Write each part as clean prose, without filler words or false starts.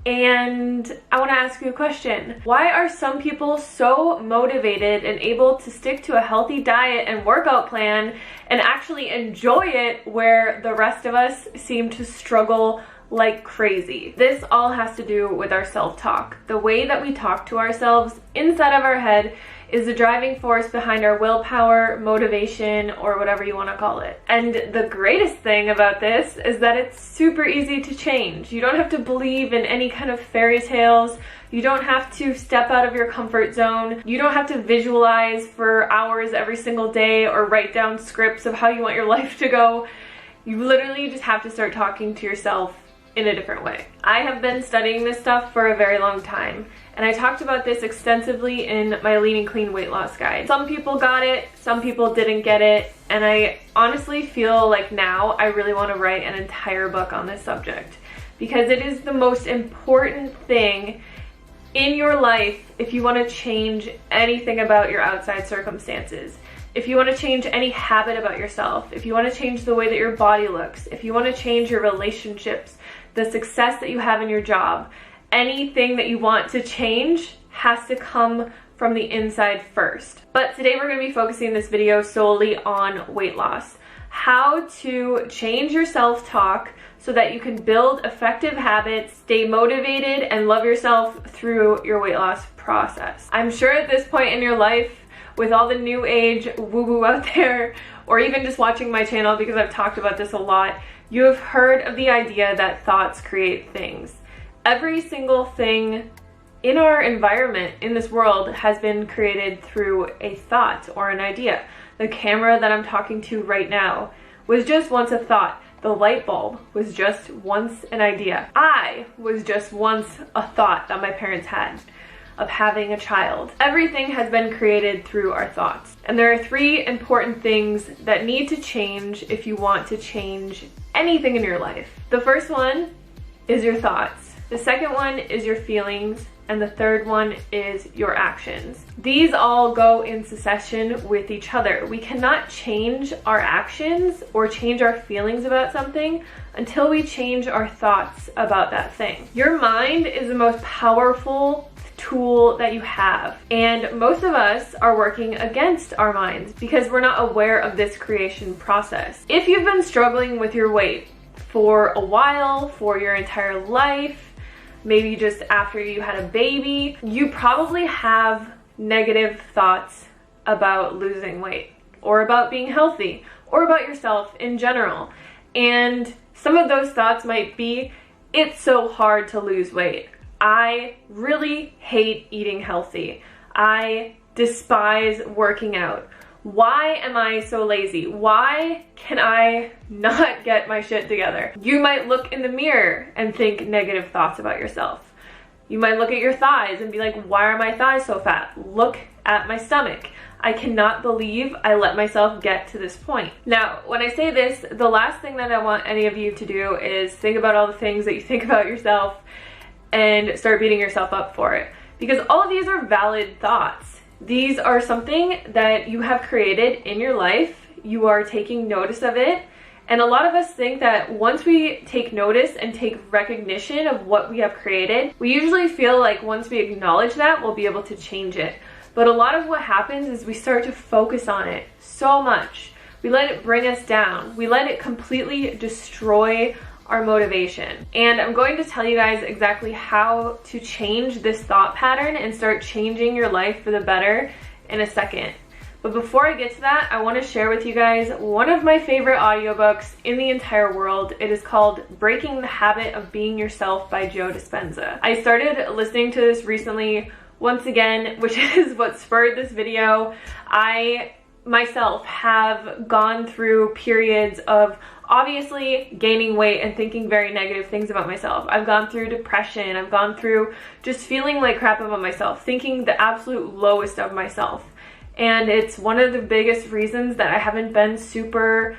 And I want to ask you a question. Why are some people so motivated and able to stick to a healthy diet and workout plan and actually enjoy it, where the rest of us seem to struggle like crazy? This all has to do with our self-talk. The way that we talk to ourselves inside of our head is the driving force behind our willpower, motivation, or whatever you want to call it. And the greatest thing about this is that it's super easy to change. You don't have to believe in any kind of fairy tales. You don't have to step out of your comfort zone. You don't have to visualize for hours every single day or write down scripts of how you want your life to go. You literally just have to start talking to yourself in a different way. I have been studying this stuff for a very long time, and I talked about this extensively in my Lean and Clean weight loss guide. Some people got it, some people didn't get it, and I honestly feel like now I really want to write an entire book on this subject, because it is the most important thing in your life if you want to change anything about your outside circumstances. If you want to change any habit about yourself, if you want to change the way that your body looks, if you want to change your relationships, the success that you have in your job, anything that you want to change has to come from the inside first. But today we're going to be focusing this video solely on weight loss. How to change your self-talk so that you can build effective habits, stay motivated, and love yourself through your weight loss process. I'm sure at this point in your life, with all the new age woo-woo out there, or even just watching my channel because I've talked about this a lot, you have heard of the idea that thoughts create things. Every single thing in our environment, in this world, has been created through a thought or an idea. The camera that I'm talking to right now was just once a thought. The light bulb was just once an idea. I was just once a thought that my parents had of having a child. Everything has been created through our thoughts. And there are three important things that need to change if you want to change anything in your life. The first one is your thoughts. The second one is your feelings. And the third one is your actions. These all go in succession with each other. We cannot change our actions or change our feelings about something until we change our thoughts about that thing. Your mind is the most powerful tool that you have, and most of us are working against our minds because we're not aware of this creation process. If you've been struggling with your weight for a while, for your entire life, maybe just after you had a baby, you probably have negative thoughts about losing weight or about being healthy or about yourself in general. And some of those thoughts might be, it's so hard to lose weight. I really hate eating healthy. I despise working out. Why am I so lazy? Why can I not get my shit together? You might look in the mirror and think negative thoughts about yourself. You might look at your thighs and be like, why are my thighs so fat? Look at my stomach. I cannot believe I let myself get to this point. Now, when I say this, the last thing that I want any of you to do is think about all the things that you think about yourself and start beating yourself up for it. Because all of these are valid thoughts. These are something that you have created in your life. You are taking notice of it. And a lot of us think that once we take notice and take recognition of what we have created, we usually feel like once we acknowledge that, we'll be able to change it. But a lot of what happens is we start to focus on it so much. We let it bring us down. We let it completely destroy our motivation. And I'm going to tell you guys exactly how to change this thought pattern and start changing your life for the better in a second. But before I get to that, I want to share with you guys one of my favorite audiobooks in the entire world. It is called Breaking the Habit of Being Yourself by Joe Dispenza. I started listening to this recently once again, which is what spurred this video. I myself have gone through periods of obviously gaining weight and thinking very negative things about myself. I've gone through depression. I've gone through just feeling like crap about myself, thinking the absolute lowest of myself. And it's one of the biggest reasons that I haven't been super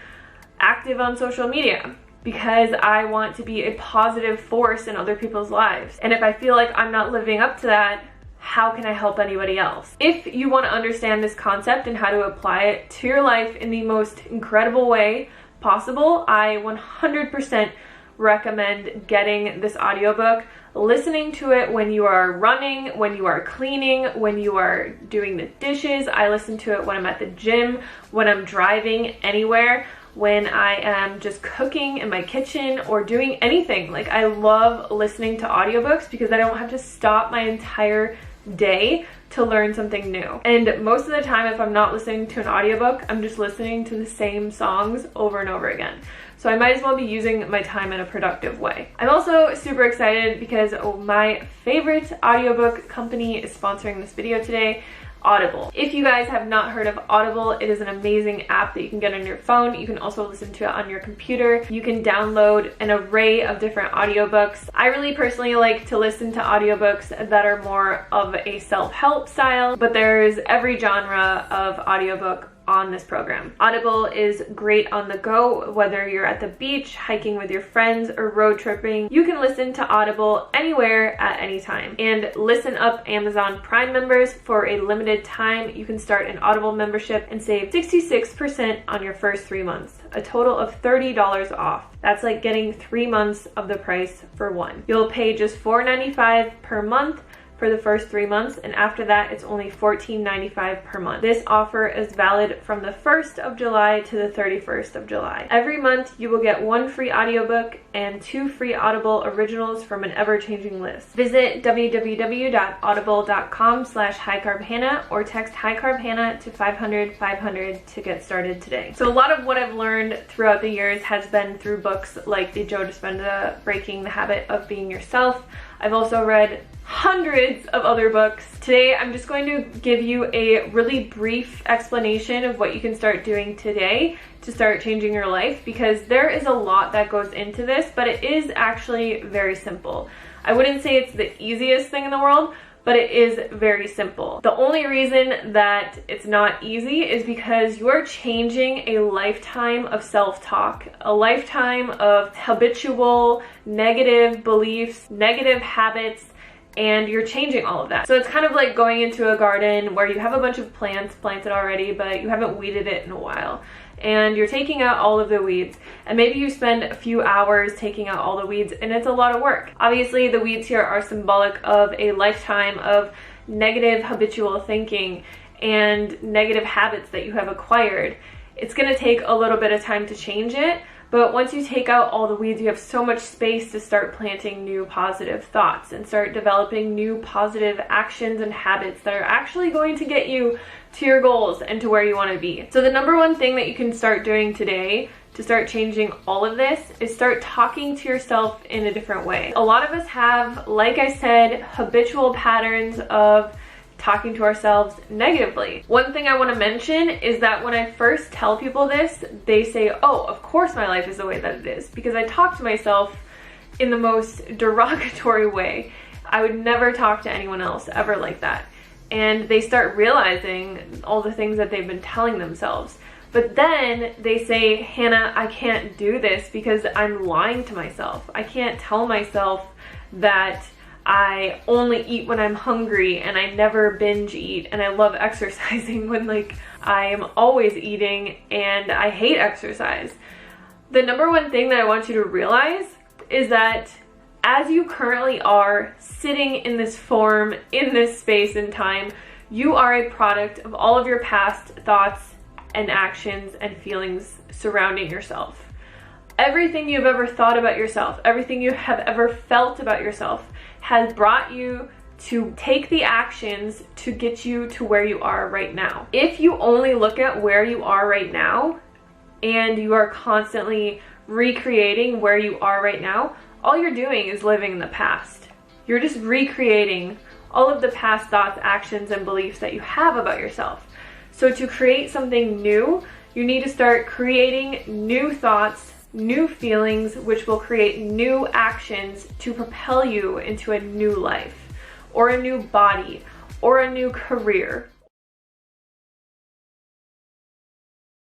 active on social media, because I want to be a positive force in other people's lives. And if I feel like I'm not living up to that, how can I help anybody else? If you want to understand this concept and how to apply it to your life in the most incredible way possible, I 100% recommend getting this audiobook, listening to it when you are running, when you are cleaning, when you are doing the dishes. I listen to it when I'm at the gym, when I'm driving anywhere, when I am just cooking in my kitchen or doing anything. Like, I love listening to audiobooks because I don't have to stop my entire day to learn something new. And most of the time, if I'm not listening to an audiobook, I'm just listening to the same songs over and over again. So I might as well be using my time in a productive way. I'm also super excited because my favorite audiobook company is sponsoring this video today, Audible. If you guys have not heard of Audible, it is an amazing app that you can get on your phone. You can also listen to it on your computer. You can download an array of different audiobooks. I really personally like to listen to audiobooks that are more of a self-help style, but there's every genre of audiobook on this program. Audible is great on the go, whether you're at the beach, hiking with your friends, or road tripping. You can listen to Audible anywhere at any time. And listen up, Amazon Prime members, for a limited time, you can start an Audible membership and save 66% on your first 3 months, a total of $30 off. That's like getting 3 months of the price for one. You'll pay just $4.95 per month for the first 3 months, and after that it's only $14.95 per month. This offer is valid from the 1st of July to the 31st of July. Every month you will get 1 free audiobook and 2 free Audible originals from an ever-changing list. Visit www.audible.com/highcarbhannah or text highcarbhannah to 500-500 to get started today. So a lot of what I've learned throughout the years has been through books like the Joe Dispenza Breaking the Habit of Being Yourself. I've also read hundreds of other books. Today, I'm just going to give you a really brief explanation of what you can start doing today to start changing your life, because there is a lot that goes into this, but it is actually very simple. I wouldn't say it's the easiest thing in the world, but it is very simple. The only reason that it's not easy is because you are changing a lifetime of self-talk, a lifetime of habitual negative beliefs, negative habits, and you're changing all of that. So it's kind of like going into a garden where you have a bunch of plants planted already, but you haven't weeded it in a while. And you're taking out all of the weeds, and maybe you spend a few hours taking out all the weeds, and it's a lot of work. Obviously, the weeds here are symbolic of a lifetime of negative habitual thinking and negative habits that you have acquired. It's going to take a little bit of time to change it, but once you take out all the weeds, you have so much space to start planting new positive thoughts and start developing new positive actions and habits that are actually going to get you to your goals and to where you want to be. So the number one thing that you can start doing today to start changing all of this is start talking to yourself in a different way. A lot of us have, like I said, habitual patterns of talking to ourselves negatively. One thing I want to mention is that when I first tell people this, they say, oh, of course my life is the way that it is, because I talk to myself in the most derogatory way. I would never talk to anyone else ever like that. And they start realizing all the things that they've been telling themselves. But then they say, Hannah, I can't do this because I'm lying to myself. I can't tell myself that I only eat when I'm hungry and I never binge eat and I love exercising when like I am always eating and I hate exercise. The number one thing that I want you to realize is that as you currently are sitting in this form, in this space and time, you are a product of all of your past thoughts and actions and feelings surrounding yourself. Everything you've ever thought about yourself, everything you have ever felt about yourself has brought you to take the actions to get you to where you are right now. If you only look at where you are right now and you are constantly recreating where you are right now, all you're doing is living in the past. You're just recreating all of the past thoughts, actions, and beliefs that you have about yourself. So to create something new, you need to start creating new thoughts, new feelings, which will create new actions to propel you into a new life, or a new body, or a new career,